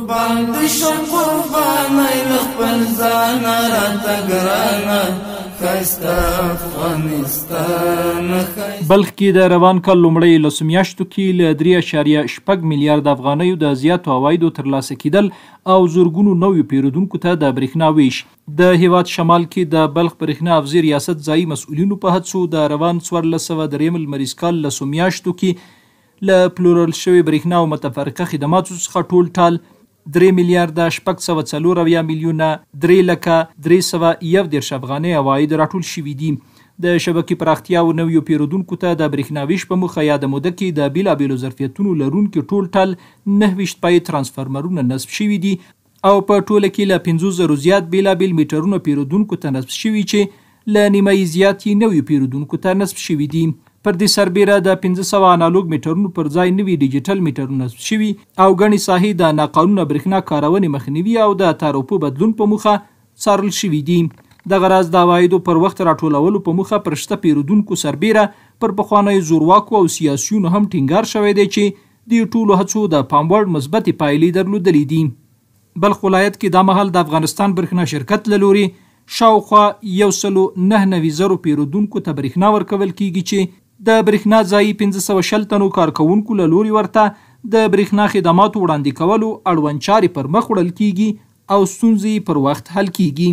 قربان دي شم قرباني لخبل زانا راتا گرانا خستا افغانستان. بلخ کې د روان کال لومړی لسو میاشتو کې له 3.6 میلیارد افغانیو د زیاتو عوایدو ترلاسه کیدل او زرګونو نویو پیرودونکو ته د برېښنا ویش. د هیواد شمال کې د بلخ برېښنا افزي ریاست ځایي مسؤلینو په هڅو د روان 1403 لمریز کال لسو میاشتو کې له پلورل شوې برېښنا او متفرقه خدماتو څخه ټول ټال 3 میلیارد 640 میلیونه 3,311 افغانۍ عواید راټول شوي دي. د شبکې پراختیا او نویو پیرودونکو ته د برېښنا ویش په موخه یا د موده کې د بیلابیلو ظرفیتونو لرونکي ټول ټال 9 پای ترانسفارمرونه نصب شوي دي او په ټوله کې له 500 زیات بیلابیل میټرونه پیرودونکو ته نصب شوي چې له نیمایي زیات یې نویو پیرودونکو ته نصب شوي دي. پر دې سربیره د 500 انالوګ میټرونو پر ځای نوي ډیجیټل میټرونه نصب شوي او ګڼې ساحې د ناقانونه برېښنا کارونې مخنیوي او د تعرفو بدلون په موخه څارل شوي دي. دغه راز د عوایدو پر وخت راټولولو په موخه پر شته پیرودونکو سربیره پر پخوانیو زورواکو او سیاسیونو هم ټینګار شوی دی چې د ټولو هڅو د پام وړ مثبتې پایلې درلودلې دي. بلخ ولایت کې دا مهال د افغانستان برېښنا شرکت له لوري شاوخوا 109,000 پیرودونکو ته برېښنا ورکول کیږي چې د برېښنا ځایي 560 تنو کارکوونکو له لوري ورته د برېښنا خدماتو وړاندې کولو اړوند چارې پر مخ وړل کیږي او ستونزې پر وخت حل کیږي.